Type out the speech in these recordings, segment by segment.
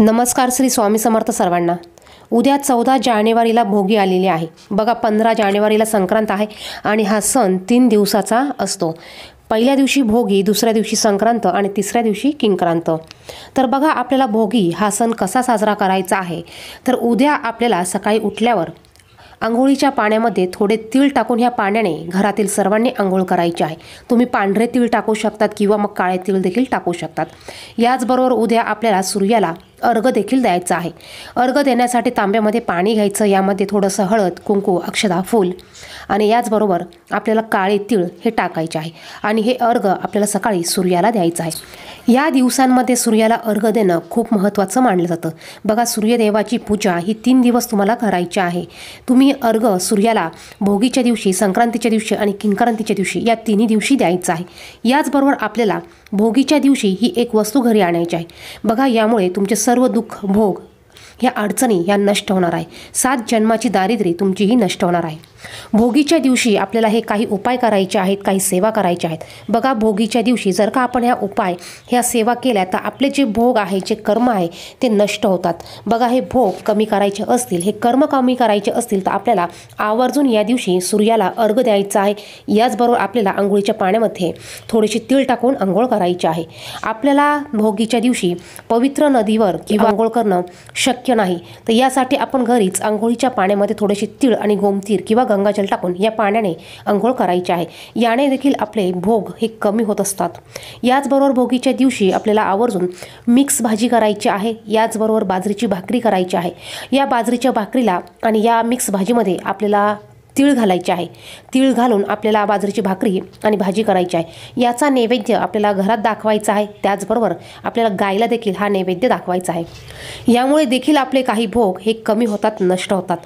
नमस्कार श्री स्वामी समर्थ सर्वांना। उद्या 14 जानेवारीला भोगी आलेली आहे। बघा 15 जानेवारीला संक्रांत आहे आणि हा सण 3 दिवसाचा असतो। पहिल्या दिवशी भोगी, दुसऱ्या दिवशी संक्रांत आणि तिसऱ्या दिवशी किंक्रांत। तर बघा आपल्याला भोगी हा सण कसा साजरा करायचा आहे। तर उद्या आपल्याला सकाळी उठल्यावर अंघोळीच्या पाण्यामध्ये थोडे तीळ टाकून ह्या पाण्याने घरातील सर्वांनी अंघोळ करायची आहे। तुम्ही पांढरे तीळ टाकू शकतात किंवा मग काळे तीळ देखील टाकू शकतात। याचबरोबर उद्या आपल्याला सूर्याला अर्घ्य देखील द्यायचा आहे। अर्घ्य देण्यासाठी तांब्यामध्ये पाणी घ्यायचं, यामध्ये थोडंसं हळद, कुंकू, अक्षता, फूल आणि याचबरोबर आपल्याला काळे तीळ हे टाकायचे आहे आणि हे अर्घ्य आपल्याला सकाळी सूर्याला द्यायचं आहे। या दिवसांमध्ये सूर्याला अर्घ्य देणं खूप महत्त्वाचं मानलं जातं। बघा सूर्यदेवाची पूजा ही 3 दिवस तुम्हाला करायची आहे। तुम्ही अर्घ्य सूर्याला भोगीच्या दिवशी, संक्रांतीच्या दिवशी आणि किंक्रांतीच्या दिवशी या 3 दिवशी द्यायचं आहे। याचबरोबर आपल्याला भोगीच्या दिवशी ही एक वस्तू घरी आणायची आहे। बघा यामुळे तुमचे सर्व दुःख, भोग, ह्या अडचणी ह्या नष्ट होणार आहे। 7 जन्माची दारिद्र्य तुमचीही नष्ट होणार आहे। भोगीच्या दिवशी आपल्याला हे काही उपाय करायचे आहेत, काही सेवा करायच्या आहेत। बघा भोगीच्या दिवशी जर का आपण ह्या सेवा केल्या तर आपले जे भोग आहे, जे कर्म आहे ते नष्ट होतात। बघा हे भोग कमी करायचे असतील, हे कर्म कमी करायचे असतील तर आपल्याला आवर्जून या दिवशी सूर्याला अर्घ्य द्यायचा आहे। याचबरोबर आपल्याला अंघोळीच्या पाण्यामध्ये थोडीशी तीळ टाकून अंघोळ करायची आहे। आपल्याला भोगीच्या दिवशी पवित्र नदीवर किंवा अंघोळ करणं शक्य नाही, तर यासाठी आपण घरीच अंघोळीच्या पाण्यामध्ये थोडेसे तीळ आणि गोमतीर किंवा गंगाजल टाकून या पाण्याने अंघोळ करायची आहे। याने देखील आपले भोग हे कमी होत असतात। याचबरोबर भोगीच्या दिवशी आपल्याला आवर्जून मिक्स भाजी करायची आहे। याचबरोबर बाजरीची भाकरी करायची आहे। या बाजरीच्या भाकरीला आणि या मिक्स भाजीमध्ये आपल्याला तीळ घालायचे आहे। तीळ घालून आपल्याला बाजरीची भाकरी आणि भाजी करायची आहे। याचा नैवेद्य आपल्याला घरात दाखवायचा आहे। त्याचबरोबर आपल्याला गायला देखील हा नैवेद्य दाखवायचा आहे। यामुळे देखील आपले काही भोग हे कमी होतात, नष्ट होतात।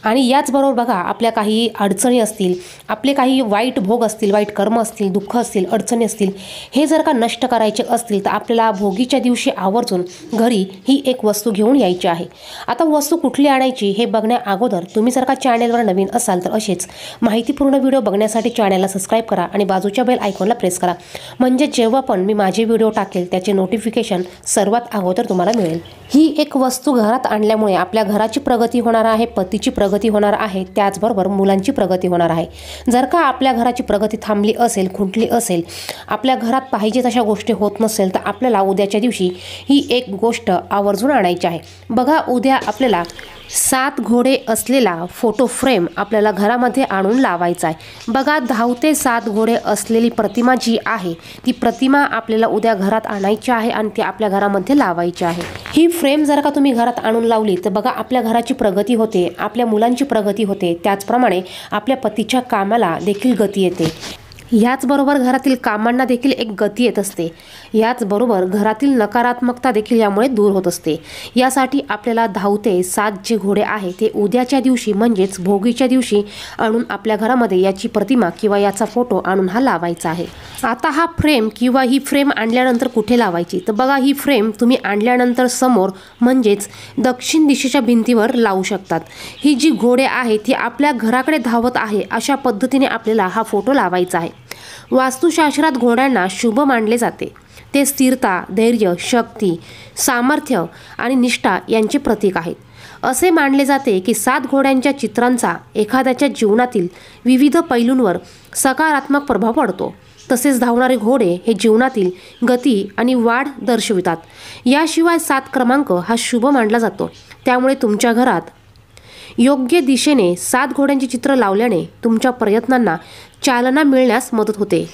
आणि याचबरोबर बघा आपल्या काही अडचणी असतील, आपले काही वाईट भोग असतील, वाईट कर्म असतील, दुःख असतील, अडचणी असतील, हे जर का नष्ट करायचे असतील तर आपल्याला भोगीच्या दिवशी आवर्जून घरी ही एक वस्तू घेऊन यायची आहे। आता वस्तू कुठली आणायची हे बघण्या अगोदर तुम्ही जर का चॅनलवर नवीन असाल तर असेच माहितीपूर्ण व्हिडिओ बघण्यासाठी चॅनलला सबस्क्राईब करा आणि बाजूच्या बेल आयकॉनला प्रेस करा, म्हणजे जेव्हा पण मी माझे व्हिडिओ टाकेल त्याचे नोटिफिकेशन सर्वात अगोदर तुम्हाला मिळेल। ही एक वस्तू घरात आणल्यामुळे आपल्या घराची प्रगती होणार आहे, पतीची प्रगती होणार आहे, त्याचबरोबर मुलांची प्रगती होणार आहे। जर का आपल्या घराची प्रगती थांबली असेल, खुंटली असेल, आपल्या घरात पाहिजे तशा गोष्टी होत नसेल तर आपल्याला उद्याच्या दिवशी ही एक गोष्ट आवर्जून आणायची आहे। बघा उद्या आपल्याला 7 घोडे असलेला फोटो फ्रेम आपल्याला घरामध्ये आणून लावायचा आहे। बघा धावते 7 घोडे असलेली प्रतिमा जी आहे ती प्रतिमा आपल्याला उद्या घरात आणायची आहे आणि ती आपल्या घरामध्ये लावायची आहे। ही फ्रेम जर का तुम्ही घरात आणून लावली तर बघा आपल्या घराची प्रगती होते, आपल्या मुलांची प्रगती होते, त्याचप्रमाणे आपल्या पतीच्या कामाला देखील गती येते। याचबरोबर घरातील कामांना देखील एक गती येत असते। याचबरोबर घरातील नकारात्मकता देखील यामुळे दूर होत असते। यासाठी आपल्याला धावते 7 जे घोडे आहे ते उद्याच्या दिवशी म्हणजेच भोगीच्या दिवशी आणून आपल्या घरामध्ये याची प्रतिमा किंवा याचा फोटो आणून हा लावायचा आहे। आता हा फ्रेम किंवा ही फ्रेम आणल्यानंतर कुठे लावायची तर बघा ही फ्रेम तुम्ही आणल्यानंतर समोर म्हणजेच दक्षिण दिशेच्या भिंतीवर लावू शकतात। ही जी घोडे आहे ती आपल्या घराकडे धावत आहे अशा पद्धतीने आपल्याला हा फोटो लावायचा आहे। वास्तुशास्त्रात घोड्यांना शुभ मानले जाते। ते स्थिरता, धैर्य, शक्ती, सामर्थ्य आणि निष्ठा यांचे प्रतीक आहेत। असे मानले जाते की 7 घोड्यांच्या चित्रांचा एखाद्याच्या जीवनातील विविध पैलूंवर सकारात्मक प्रभाव पडतो। तसेच धावणारे घोडे हे जीवनातील गती आणि वाढ दर्शवितात। याशिवाय 7 क्रमांक हा शुभ मानला जातो। त्यामुळे तुमच्या घरात योग्य दिशेने 7 घोड्यांचे चित्र लावल्याने तुमच्या प्रयत्नांना चालना मिळण्यास मदत होते।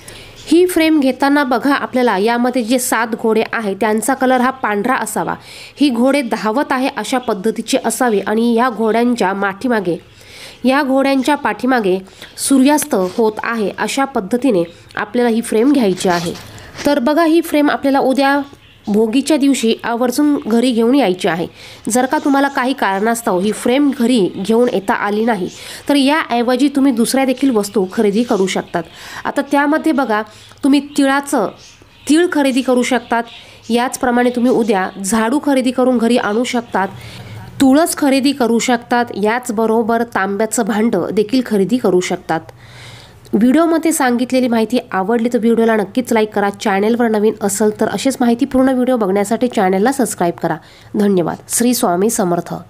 ही फ्रेम घेताना बघा आपल्याला यामध्ये जे 7 घोडे आहे त्यांचा कलर हा पांढरा असावा। ही घोडे धावत आहे अशा पद्धतीचे असावे आणि या घोड्यांच्या पाठीमागे सूर्यास्त होत आहे अशा पद्धतीने आपल्याला ही फ्रेम घ्यायची आहे। तर बघा ही फ्रेम आपल्याला उद्या भोगीच्या दिवशी आवर्जून घरी घेऊन यायची आहे। जर का तुम्हाला काही कारणास्तव ही फ्रेम घरी घेऊन येता आली नाही तर याऐवजी तुम्ही दुसऱ्या देखील वस्तू खरेदी करू शकतात। आता त्यामध्ये बघा तुम्ही तीळ खरेदी करू शकतात। याचप्रमाणे तुम्ही उद्या झाडू खरेदी करून घरी आणू शकतात, तुळस खरेदी करू शकतात, याचबरोबर तांब्याचं भांडं देखील खरेदी करू शकतात। व्हिडिओमध्ये सांगितलेली माहिती आवडली तर व्हिडिओला नक्कीच लाईक करा. चॅनेलवर नवीन असेल तर अशीच माहितीपूर्ण व्हिडिओ बघण्यासाठी चॅनेलला सबस्क्राईब करा. धन्यवाद. श्री स्वामी समर्थ.